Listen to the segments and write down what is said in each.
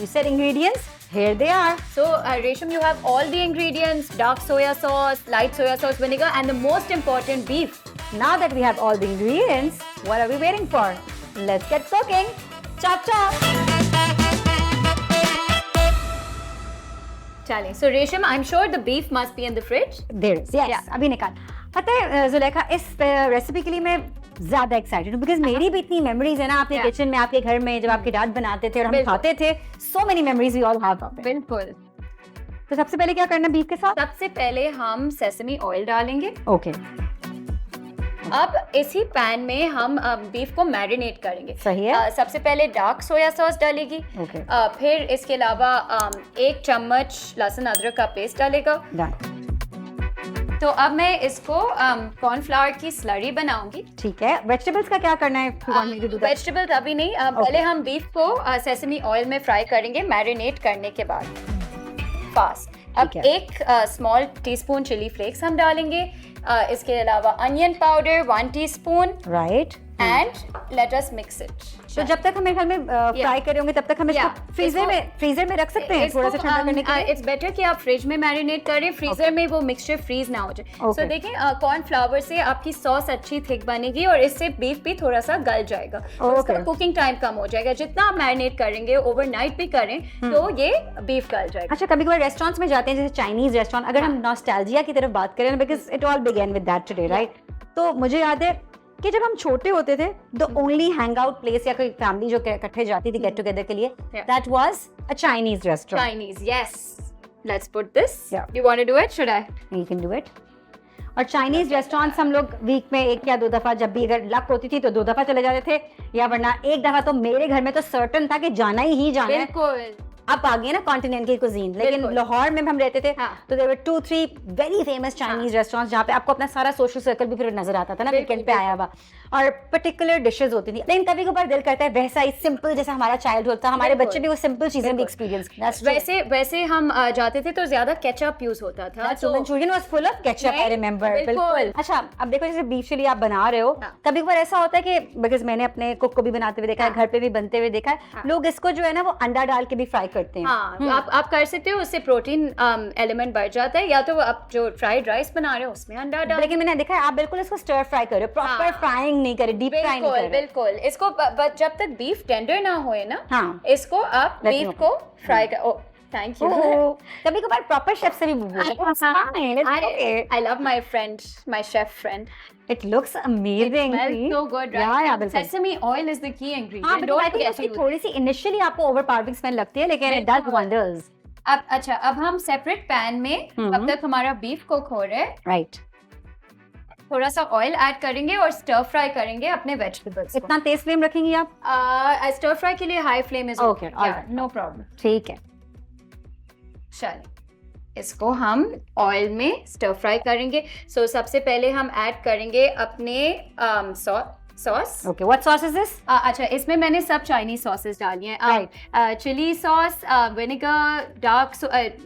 You said ingredients. Here they are. So, Resham, you have all the ingredients: dark soya sauce, light soya sauce vinegar, and the most important, beef. Now that we have all the ingredients, what are we waiting for? Let's get cooking. Chop chop. Chale. So, Resham, I'm sure the beef must be in the fridge. There is. Yes. Yeah. अभी निकाल. पता है जुलेखा, इस recipe के लिए मैं ज्यादा excited हूँ बिकॉज मेरी भी इतनी मेमोरीज है ना आपके किचन में, आपके घर में जब आपके डैड बनाते थे और हम खाते थे. So many memories we all have. बिल्कुल. तो सबसे पहले क्या करना बीफ के साथ? सबसे पहले हम सेसमी ऑयल डालेंगे. ओके. अब इसी पैन में हम बीफ को मैरिनेट करेंगे. सही है. सबसे पहले डार्क सोया सॉस डालेगी. ओके. फिर इसके अलावा 1 चम्मच लहसुन अदरक का पेस्ट डालेगा. तो अब मैं इसको कॉर्नफ्लावर की स्लरी बनाऊंगी. ठीक है. वेजिटेबल्स का क्या करना है? वेजिटेबल्स अभी नहीं. पहले हम बीफ को सेसमी ऑयल में फ्राई करेंगे मैरिनेट करने के बाद. फास्ट. अब 1 स्मॉल टीस्पून चिली फ्लेक्स हम डालेंगे. इसके अलावा onion powder 1 teaspoon. Right. And let us mix it. तो जब तक हमें घर में फ्राई करे होंगे तब तक हम इसको फ्रीजर में रख सकते हैं थोड़ा सा ठंडा करने के लिए. इट्स बेटर कि आप फ्रिज में मैरिनेट करें. फ्रीजर में वो मिक्सचर फ्रीज ना हो जाए. सो देखें कॉर्नफ्लावर से आपकी सॉस अच्छी थिक बनेगी और इससे बीफ भी थोड़ा सा गल जाएगा. उसका कुकिंग टाइम कम हो जाएगा. जितना आप मैरिनेट करेंगे ओवरनाइट भी करें तो ये बीफ गल जाएगा. अच्छा, कभी कभार रेस्टोरेंट्स में जाते हैं जैसे चाइनीज रेस्टोरेंट, अगर हम नॉस्टैल्जिया की तरफ बात करें because it all began with that today, right? तो मुझे याद है कि जब हम छोटे होते थे the only hang out place या कोई फैमिली जो इकट्ठे जाती थी गेट टुगेदर के लिए, that was a Chinese restaurant. Chinese, yes. Let's put this. Yeah. You want to do it? Should I? You can do it. और चाइनीज रेस्टोरेंट्स हम लोग वीक में 1 या 2 दफा, जब भी अगर लक होती थी तो 2 दफा चले जाते थे, या वरना 1 दफा. तो मेरे घर में तो सर्टन था कि जाना ही जाना है. बिल्कुल. अब आ गई ना कॉन्टिनेंटल कुजीन, लेकिन लाहौर में हम रहते थे तो there were 2-3 very famous Chinese restaurants जहाँ पे आपको अपना सारा सोशल सर्कल भी फिर नजर आता था ना वीकेंड पे आया हुआ, और पर्टिकुलर डिशेस होती थी. लेकिन कभी कभार दिल करता है वैसा ही सिंपल जैसा हमारा चाइल्डहुड था, हमारे बच्चे भी वो सिंपल चीजें भी एक्सपीरियंस. वैसे हम जाते थे तो ज्यादा केचप यूज होता था. तो Manchurian was full of ketchup, I remember. बिल्कुल. अच्छा, अब देखो जैसे बीफ चिली आप बना रहे हो, कभी कभार ऐसा होता है कि बिकॉज मैंने अपने कुक को भी बनाते हुए देखा है, घर पे भी बनते हुए देखा है, लोग इसको जो है ना वो अंडा डाल के भी फ्राई करते हैं. आप कर सकते हो, उससे प्रोटीन एलिमेंट बढ़ जाता है. या तो आप जो फ्राइड राइस बना रहे हो उसमें अंडा डाल. लेकिन मैंने देखा है आप बिल्कुल इसको स्टर फ्राई कर रहे हो, प्रॉपर फ्राइंग नहीं करे, डीप फ्राई नहीं कर रहे. बिल्कुल. इसको जब तक बीफ टेंडर ना होए ना, इसको आप बीफ को फ्राई कर. Thank you. कभी कभार प्रॉपर शेफ से भी I love my friend, my chef friend. It looks amazing. It smells so good, right? Yeah, बिल्कुल. Sesame oil is the key ingredient. हाँ, but I think उसकी थोड़ी सी इनिशियली आपको ओवरपावरिंग स्मेल लगती है, लेकिन it does wonders. अब हम सेपरेट पैन में अब तक हमारा बीफ कुक हो रहा है, राइट, थोड़ा सा ऑयल ऐड करेंगे और स्टर फ्राई करेंगे अपने वेजिटेबल्स. इतना तेज फ्लेम रखेंगी आप? स्टर फ्राई के लिए high flame is okay. No problem. ठीक है. चलिए इसको हम ऑयल में स्टर फ्राई करेंगे. सो सबसे पहले हम ऐड करेंगे अपने sauce. Okay, what sauce is this? अच्छा, इसमें मैंने सब चाइनीज सॉसेस डाली हैं. Chilli sauce, vinegar, dark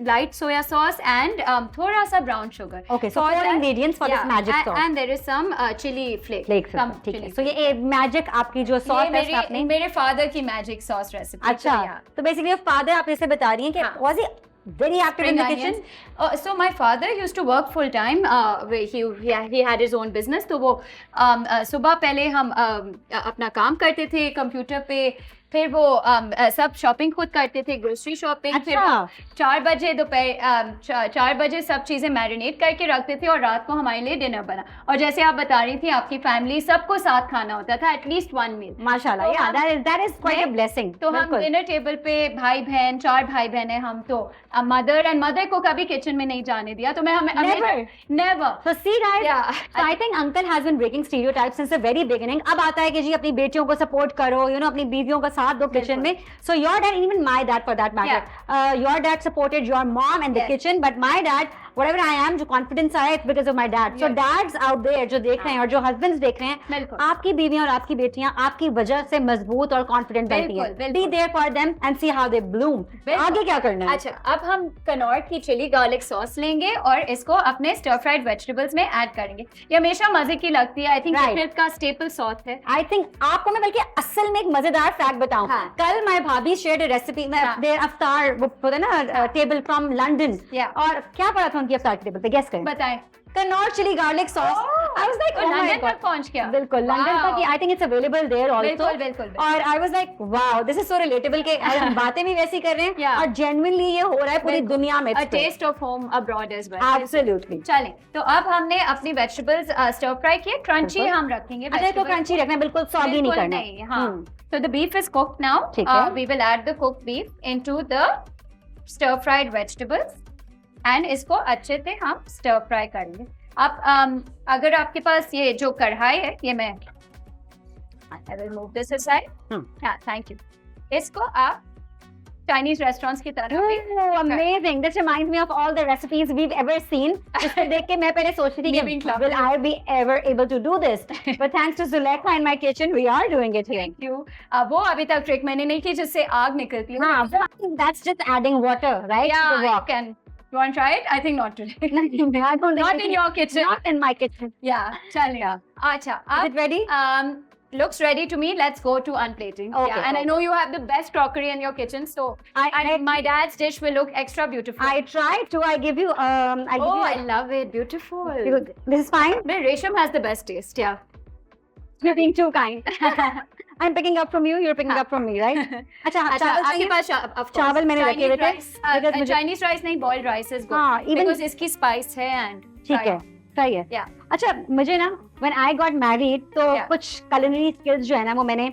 light soya sauce and थोड़ा सा brown sugar. Okay, so 4 ingredients for this magic sauce. And there is some chili flakes. ठीक है. सो ये मैजिक आपकी जो सॉस है आपने मेरे फादर की मैजिक सॉस रेसिपी. अच्छा, तो बेसिकली फादर आप जैसे बता रही हैं कि was he very active in the kitchen? So my father used to work full time. He had his own business. तो वो सुबह पहले हम अपना काम करते थे कंप्यूटर पे, फिर वो सब शॉपिंग खुद करते थे, ग्रोसरी शॉपिंग. फिर 4 बजे दोपहर 4 बजे सब चीज़ें मैरिनेट करके रखते थे और रात को हमारे लिए डिनर बना. और जैसे आप बता रही थी आपकी फैमिली सबको साथ खाना होता था, एटलीस्ट 1 मील. माशाल्लाह, या that is quite a blessing. तो हम डिनर टेबल पे भाई बहन 4 भाई बहन है हम, तो मदर को कभी किचन में नहीं जाने दिया. तो मैं never. So see guys, so I think uncle has been breaking stereotypes since the very beginning. अब आता है कि जी अपनी बेटियों को सपोर्ट करो, अपनी बीवियों का साथ दो किचन में. So your dad, even my dad for that matter, your dad supported your mom in the kitchen, but my dad whatever I am, जो confidence आया it's because of my dad. So dads out there जो देख रहे हैं और जो husbands देख रहे हैं, आपकी बीवियां और आपकी बेटियां आपकी वजह से मजबूत और confident बनती हैं. Be there for them and see how they bloom. आगे क्या करना है? अच्छा, अब हम कनौर की चिली गार्लिक सॉस लेंगे और इसको अपने स्टर फ्राइड वेजिटेबल्स में ऐड करेंगे. ये हमेशा मजे की लगती है. आई थिंक किचन का स्टेपल सॉस है. आई थिंक आपको मैं बल्कि असल में एक मजेदार फैक्ट बताऊं. कल माय भाभी शेयर्ड अ रेसिपी में देयर अफ्तार वो होता है ना टेबल फ्रॉम लंदन, और क्या पड़ा था उनकी अफ्तार टेबल पे, गेस करें. बताएं. Knorr chilli garlic sauce. I was like London तक पहुंच गया. बिल्कुल लंदन तक. I think it's available there also. बिल्कुल. और I was like wow, this is so relatable के हम बातें भी वैसी कर रहे हैं और जेन्युइनली ये हो रहा है पूरी दुनिया में. A taste of home abroad as well. Absolutely. चलें, तो अब हमने अपनी वेजिटेबल्स स्टर फ्राई किए. क्रंची हम रखेंगे. अच्छा, तो क्रंची रखना है, बिल्कुल सॉगी नहीं करना. हां, so the beef is cooked now. We will add the cooked beef into the stir fried vegetables and इसको अच्छे से हम stir fry करेंगे. अब अगर आपके पास ये जो कढ़ाई है, ये मैं I will move this aside. हाँ, thank you. इसको आप Chinese restaurants की तरह भी. Oh, amazing! This reminds me of all the recipes we've ever seen. इसको देख के मैं पहले सोच रही थी कि will I be ever able to do this? But thanks to Zulekha in my kitchen, we are doing it here. Thank you. वो अभी तक ट्रिक मैंने नहीं की जिससे आग निकलती है. हाँ, I think that's just adding water, right? Yeah, you can. You want to try it? I think not today. I don't Not in your kitchen. Not in my kitchen. Yeah, चलिए. अच्छा, is it ready? Looks ready to me. Let's go to unplating. Okay, yeah, and I know you have the best crockery in your kitchen, so my dad's dish will look extra beautiful. I tried to. I give you. I love it. Beautiful. This is fine. But Resham has the best taste. Yeah. You're being too kind. I'm picking up from you. You're picking up from me, right? अच्छा, आपके पास चावल मैंने रखे हुए थे. Chinese rice नहीं, boiled rice is good. हाँ, because इसकी spice है and. ठीक है, सही है. Yeah. अच्छा, मुझे ना when I got married तो कुछ culinary skills जो है ना वो मैंने.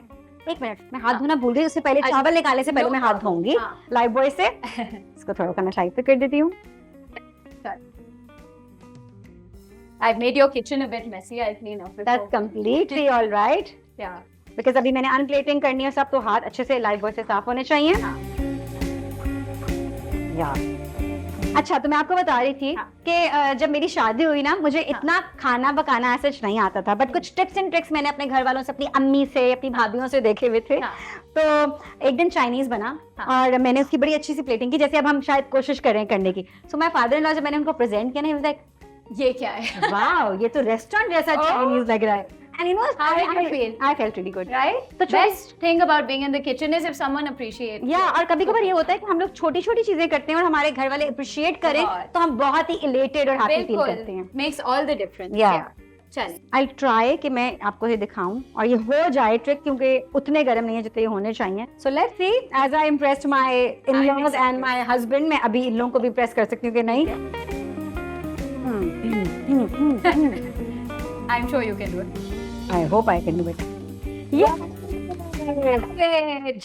एक मिनट, मैं हाथ धोना भूल गई. उससे पहले चावल निकालने से पहले मैं हाथ धोऊंगी लाइफ बॉय से. इसको थोड़ा सा मैं साइड पे कर देती हूँ. I've made your kitchen a bit messy. I'll clean up. That's completely all right. Yeah. Because अभी मैंने अनप्लेटिंग करनी है सब, तो हाथ अच्छे से लाइफ बॉय से साफ होने चाहिए. अच्छा, तो मैं आपको बता रही थी कि जब मेरी शादी हुई ना, मुझे इतना खाना पकाना ऐसा नहीं आता था, बट कुछ टिप्स एंड ट्रिक्स मैंने अपने घर वालों से, अपनी अम्मी से, अपनी भाभीयों से देखे हुए थे. तो एक दिन चाइनीज बना और मैंने उसकी बड़ी अच्छी सी प्लेटिंग की, जैसे अब हम शायद कोशिश कर रहे हैं करने की. So my father in law जब मैंने उनको प्रेजेंट किया ना, ही वाज लाइक, ये क्या है? वाओ, ये तो रेस्टोरेंट जैसा चाइनीज लग रहा है. And you know, how did you feel? I felt really good. Right? The best thing about being in the kitchen is if someone appreciates. Yeah, और कभी-कभार ये होता है कि हम लोग छोटी-छोटी चीजें करते हैं और हमारे घर वाले appreciate करें, तो हम बहुत ही elated और happy feel करते हैं. Makes all the difference. Yeah. चलें. I'll try कि मैं आपको ये दिखाऊं और ये हो जाए ट्रिक, क्योंकि उतने गर्म नहीं है जितने ये होने चाहिए. So let's see. As I impressed my in-laws and my husband, मैं अभी इन लोगों को भी impress कर सकती हूँ कि नहीं. I'm sure you can do it. I hope I can do it. Yeah.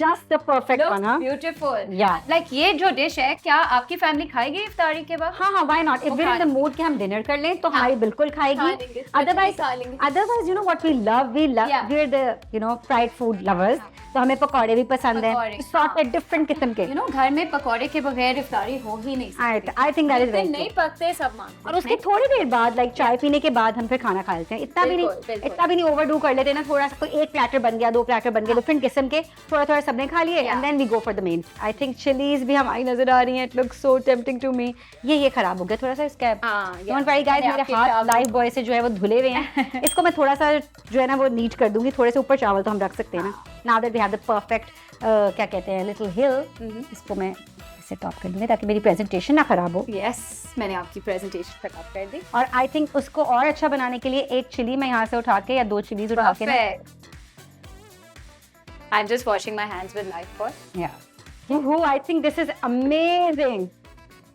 Just the perfect one, huh? Beautiful. Yeah. Like ये जो डिश है, क्या आपकी फैमिली खाएगी इफ्तारी के बाद? हाँ, why not? If we're in the mood कि हम डिनर कर लें, तो हाँ बिल्कुल खाएगी. Otherwise, you know what we love? We're the, you know, fried food lovers. तो हमें पकौड़े भी पसंद हैं. Sorted different किस्म के. You know, घर में पकौड़े के बगैर इफ्तारी हो ही नहीं सकती. I think that is very. नहीं पकते सब मांगते. और उसके थोड़ी देर बाद, like चाय पीने के बाद हम फिर खाना खा लेते हैं. इतना भी नहीं ओवरडू कर लेते ना. थोड़ा सा कोई एक प्लेटर बन गया, 2 प्लेटर बन गए, डिफरेंट किस्म के, थोड़ा सबने खा लिए, and then we go for the main. I think chilies भी हमारी नजर आ रही हैं. It looks so tempting to me. ये खराब हो गया थोड़ा सा इसका. Don't worry guys, मेरे हाथ लाइफ बॉय से जो है वो धुले हुए हैं. इसको मैं थोड़ा सा जो है ना वो नीट कर दूंगी. थोड़े से ऊपर चावल तो हम रख सकते हैं ना. Now that we have the perfect क्या कहते हैं little hill, इसको मैं इसे टॉप कर दूंगी ताकि मेरी प्रेजेंटेशन ना खराब हो. Yes, मैंने आपकी प्रेजेंटेशन खराब कर दी. और आई थिंक उसको और अच्छा बनाने के लिए एक चिली मैं यहाँ से उठा के या 2 चिलीज उठा के ना. I'm just washing my hands with Lifebuoy. Yeah. I think this is amazing.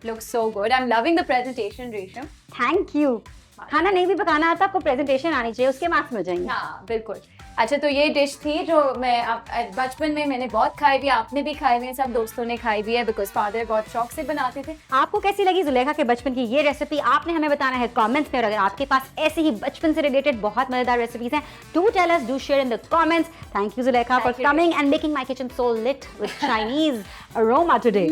Looks so good. I'm loving the presentation, Resham. Thank you. खाना नहीं भी पकाना आता, आपको प्रेजेंटेशन आनी चाहिए, उसके मार्क्स मिल जाएंगे. हाँ, बिल्कुल. अच्छा, तो ये डिश थी जो मैं बचपन में मैंने बहुत खाई हुई है, आपने भी खाई हुई है, सब दोस्तों ने खाई हुई है, बिकॉज फादर बहुत शौक से बनाते थे। आपको कैसी लगी जुलेखा के बचपन की ये रेसिपी? आपने हमें बताना है कमेंट्स में, और अगर आपके पास ऐसे ही बचपन से रिलेटेड बहुत मजेदार रेसिपीज हैं, do tell us, do share in the comments. Thank you Zulekha for coming and making my kitchen so lit with Chinese aroma today.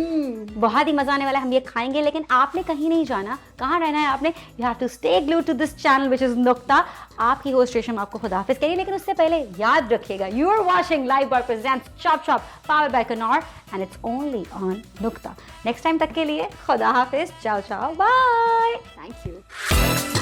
बहुत ही मजा आने वाला है, हम ये खाएंगे, लेकिन आपने कहीं नहीं जाना। कहाँ रहना है आपने? You have to stay glued to this channel which is Nukta. आपकी होस्ट रेशम आपको खुदाफिज करिए, लेकिन उससे पहले याद रखिएगा, you are watching Lifebuoy presents chop chop powered by Knorr and it's only on Nukta. Next time तक के लिए खुदा हाफिज, चाओ चाओ, बाय, थैंक यू।